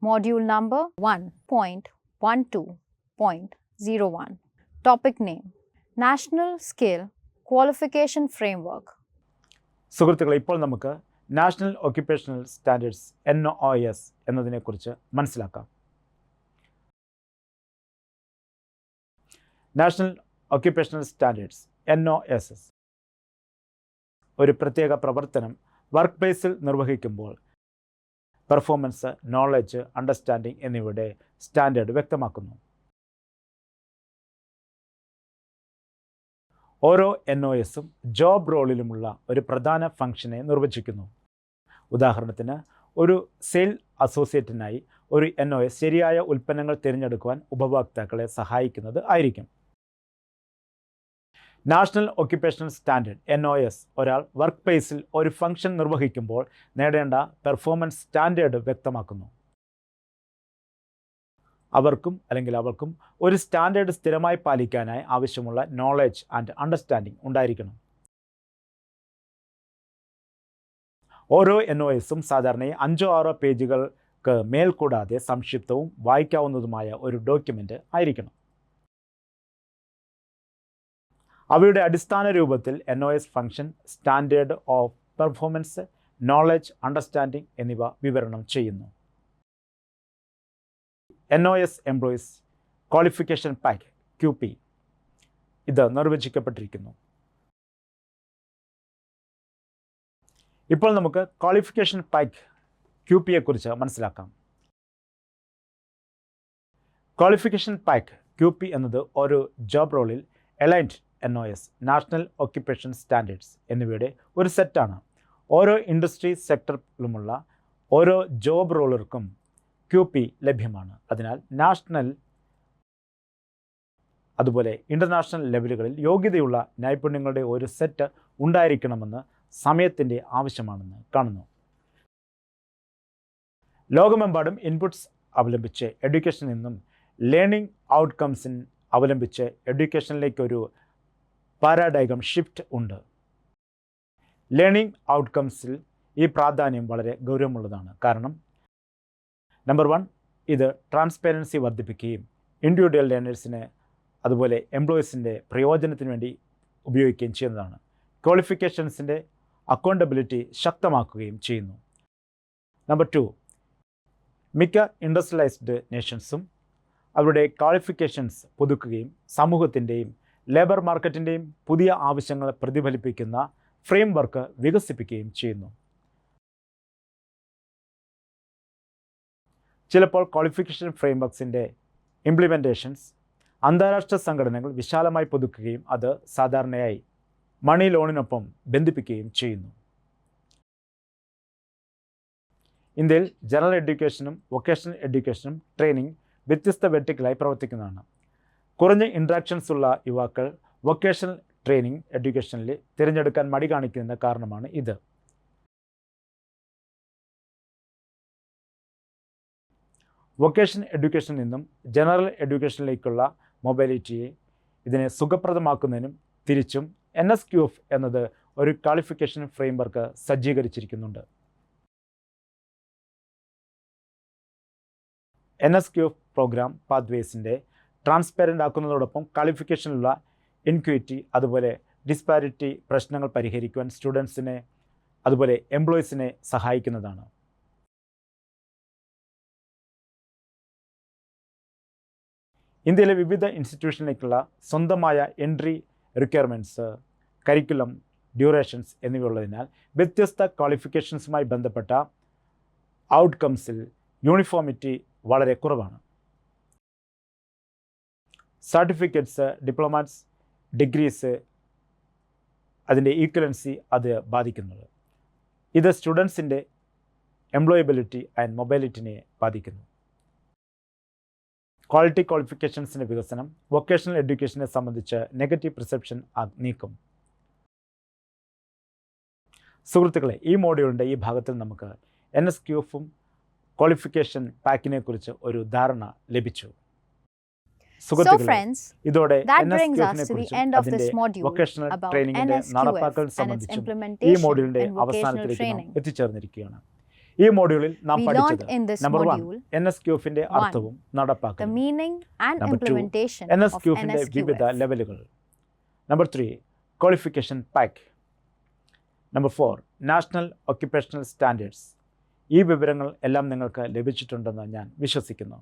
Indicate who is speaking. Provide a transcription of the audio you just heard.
Speaker 1: Module number 1.12.01. Topic name: National Skill Qualification Framework.
Speaker 2: സുഹൃത്തുക്കളെ, ഇപ്പോൾ നമുക്ക് നാഷണൽ ഒക്യുപ്പേഷണൽ സ്റ്റാൻഡേർഡ്സ് NOS എന്നതിനെക്കുറിച്ച് മനസ്സിലാക്കാം. നാഷണൽ ഒക്യുപ്പേഷണൽ സ്റ്റാൻഡേർഡ്സ് NOS ഒരു പ്രത്യേക പ്രവർത്തനം വർക്ക് പ്ലേസിൽ നിർവഹിക്കുമ്പോൾ പെർഫോമൻസ്, നോളജ്, അണ്ടർസ്റ്റാൻഡിംഗ് എന്നിവയുടെ സ്റ്റാൻഡേർഡ് വ്യക്തമാക്കുന്നു. ഓരോ NOSും ജോബ് റോളിലുമുള്ള ഒരു പ്രധാന ഫംഗ്ഷനെ നിർവചിക്കുന്നു. ഉദാഹരണത്തിന്, ഒരു സെയിൽ അസോസിയേറ്റിനായി ഒരു NOS ശരിയായ ഉൽപ്പന്നങ്ങൾ തിരഞ്ഞെടുക്കുവാൻ ഉപഭോക്താക്കളെ സഹായിക്കുന്നത് ആയിരിക്കും. നാഷണൽ ഒക്യുപ്പേഷണൽ സ്റ്റാൻഡേർഡ് NOS ഒരാൾ വർക്ക് പ്ലേസിൽ ഒരു ഫംഗ്ഷൻ നിർവഹിക്കുമ്പോൾ നേടേണ്ട പെർഫോമൻസ് സ്റ്റാൻഡേർഡ് വ്യക്തമാക്കുന്നു. അവൾക്കും ഒരു സ്റ്റാൻഡേർഡ് സ്ഥിരമായി പാലിക്കാനായി ആവശ്യമുള്ള നോളജ് ആൻഡ് അണ്ടർസ്റ്റാൻഡിംഗ് ഉണ്ടായിരിക്കണം. ഓരോ NOSും സാധാരണയായി 5-6 പേജുകൾക്ക് മേൽ കൂടാതെ സംക്ഷിപ്തവും വായിക്കാവുന്നതുമായ ഒരു ഡോക്യുമെൻ്റ് ആയിരിക്കണം. അവയുടെ അടിസ്ഥാന രൂപത്തിൽ NOS function, standard of performance, knowledge, understanding എന്നിവ വിവരണം ചെയ്യുന്നു. NOS employees qualification pack QP ഇത് നിർവചിക്കപ്പെട്ടിരിക്കുന്നു. ഇപ്പോൾ നമുക്ക് ക്വാളിഫിക്കേഷൻ പാക്ക് QPയെക്കുറിച്ച് മനസ്സിലാക്കാം. ക്വാളിഫിക്കേഷൻ പാക്ക് QP എന്നത് ഒരു ജോബ് റോളിൽ aligned NOS, national occupation standards എന്നിവയുടെ ഒരു സെറ്റാണ്. ഓരോ ഇൻഡസ്ട്രി സെക്ടറിലുമുള്ള ഓരോ ജോബ് റോളർക്കും QP ലഭ്യമാണ്. അതിനാൽ നാഷണൽ അതുപോലെ ഇൻ്റർനാഷണൽ ലെവലുകളിൽ യോഗ്യതയുള്ള നൈപുണ്യങ്ങളുടെ ഒരു സെറ്റ് ഉണ്ടായിരിക്കണമെന്ന് സമയത്തിൻ്റെ ആവശ്യമാണെന്ന് കാണുന്നു. ലോകമെമ്പാടും ഇൻപുട്സ് അവലംബിച്ച് എഡ്യൂക്കേഷനിൽ നിന്നും ലേണിംഗ് ഔട്ട്കംസിൻ അവലംബിച്ച് എഡ്യൂക്കേഷനിലേക്കൊരു പാരാഡൈഗം ഷിഫ്റ്റ് ഉണ്ട്. ലേണിംഗ് ഔട്ട്കംസിൽ ഈ പ്രാധാന്യം വളരെ ഗൗരവമുള്ളതാണ്. കാരണം നമ്പർ 1, ഇത് ട്രാൻസ്പെറൻസി വർദ്ധിപ്പിക്കുകയും ഇൻഡിവിജ്വൽ ലേണേഴ്സിന് അതുപോലെ എംപ്ലോയീസിൻ്റെ പ്രയോജനത്തിന് വേണ്ടി ഉപയോഗിക്കുകയും ചെയ്യുന്നതാണ്. ക്വാളിഫിക്കേഷൻസിൻ്റെ അക്കൗണ്ടബിലിറ്റി ശക്തമാക്കുകയും ചെയ്യുന്നു. നമ്പർ 2, മിക്ക ഇൻഡസ്ട്രിയലൈസ്ഡ് നേഷൻസും അവരുടെ ക്വാളിഫിക്കേഷൻസ് പുതുക്കുകയും സമൂഹത്തിൻ്റെയും ലേബർ മാർക്കറ്റിൻ്റെയും പുതിയ ആവശ്യങ്ങൾ പ്രതിഫലിപ്പിക്കുന്ന ഫ്രെയിം വർക്ക് വികസിപ്പിക്കുകയും ചെയ്യുന്നു. ചിലപ്പോൾ ക്വാളിഫിക്കേഷൻ ഫ്രെയിം വർക്സിൻ്റെ ഇംപ്ലിമെൻറ്റേഷൻസ് അന്താരാഷ്ട്ര സംഘടനകൾ വിശാലമായി പുതുക്കുകയും അത് സാധാരണയായി മണി ലോണിനൊപ്പം ബന്ധിപ്പിക്കുകയും ചെയ്യുന്നു. ഇന്ത്യയിൽ ജനറൽ എഡ്യൂക്കേഷനും വൊക്കേഷണൽ എഡ്യൂക്കേഷനും ട്രെയിനിങ് വ്യത്യസ്ത വെർട്ടിക്കലായി പ്രവർത്തിക്കുന്നതാണ്. കുറഞ്ഞ ഇൻട്രാക്ഷൻസ് ഉള്ള യുവാക്കൾ വൊക്കേഷണൽ ട്രെയിനിങ് എഡ്യൂക്കേഷനിൽ തിരഞ്ഞെടുക്കാൻ മടി കാണിക്കുന്ന കാരണമാണ് ഇത്. വൊക്കേഷണൽ എഡ്യൂക്കേഷനിൽ നിന്നും ജനറൽ എഡ്യൂക്കേഷനിലേക്കുള്ള മൊബൈലിറ്റിയെ ഇതിനെ സുഖപ്രദമാക്കുന്നതിനും തിരിച്ചും NSQF എന്നത് ഒരു ക്വാളിഫിക്കേഷൻ ഫ്രെയിം വർക്ക് സജ്ജീകരിച്ചിരിക്കുന്നുണ്ട്. NSQF പ്രോഗ്രാം പാത്വേസിൻ്റെ ട്രാൻസ്പെറൻ്റ് ആക്കുന്നതോടൊപ്പം ക്വാളിഫിക്കേഷനിലുള്ള ഇൻക്വിറ്റി അതുപോലെ ഡിസ്പാരിറ്റി പ്രശ്നങ്ങൾ പരിഹരിക്കുവാൻ സ്റ്റുഡൻസിനെ അതുപോലെ എംപ്ലോയീസിനെ സഹായിക്കുന്നതാണ്. ഇന്ത്യയിലെ വിവിധ ഇൻസ്റ്റിറ്റ്യൂഷനിലേക്കുള്ള സ്വന്തമായ എൻട്രി റിക്വയർമെൻറ്റ്സ്, കരിക്കുലം, ഡ്യൂറേഷൻസ് എന്നിവയുള്ളതിനാൽ വ്യത്യസ്ത ക്വാളിഫിക്കേഷൻസുമായി ബന്ധപ്പെട്ട ഔട്ട്കംസിൽ യൂണിഫോമിറ്റി വളരെ കുറവാണ്. സർട്ടിഫിക്കറ്റ്സ്, ഡിപ്ലോമാസ്, ഡിഗ്രീസ് അതിൻ്റെ ഈക്വലൻസി അത് ബാധിക്കുന്നത്. ഇത് സ്റ്റുഡൻസിൻ്റെ എംപ്ലോയബിലിറ്റി ആൻഡ് മൊബൈലിറ്റിനെ ബാധിക്കുന്നു. ക്വാളിറ്റി ക്വാളിഫിക്കേഷൻസിൻ്റെ വികസനം വൊക്കേഷണൽ എഡ്യൂക്കേഷനെ സംബന്ധിച്ച് നെഗറ്റീവ് പെർസെപ്ഷൻ നീക്കും. സുഹൃത്തുക്കളെ, ഈ മോഡ്യൂളിൻ്റെ ഈ ഭാഗത്തിൽ നമുക്ക് NSQFും ക്വാളിഫിക്കേഷൻ പാക്കിനെ കുറിച്ച് ഒരു ധാരണ ലഭിച്ചു. സുഹൃത്തുക്കളെ, ഇതോടെ NSQFിനെ കുറിച്ചും അതിൻ്റെ വൊക്കേഷണൽ ട്രെയിനിങ്ങിൻ്റെ നടപ്പാക്കൽ സംബന്ധിച്ചും ഈ മോഡ്യൂളിൻ്റെ അവസാനത്തിലേക്ക് നാം എത്തിച്ചേർന്നിരിക്കുകയാണ്. ഈ മോഡ്യൂളിൽ നാം
Speaker 1: We
Speaker 2: പഠിച്ചത്
Speaker 1: learned in this
Speaker 2: number 1
Speaker 1: module
Speaker 2: NSQFന്റെ
Speaker 1: one,
Speaker 2: അർത്ഥവും
Speaker 1: the
Speaker 2: നടപ്പാക്കലും.
Speaker 1: meaning and
Speaker 2: Number 2
Speaker 1: implementation of
Speaker 2: NSQFന്റെ വിവിധ
Speaker 1: NSQF.
Speaker 2: ലെവലുകൾ. Number 3 qualification pack. Number 4 national occupational standards. ഈ വിവരങ്ങൾ എല്ലാം നിങ്ങൾക്ക് ലഭിച്ചിട്ടുണ്ടെന്ന് ഞാൻ വിശ്വസിക്കുന്നു.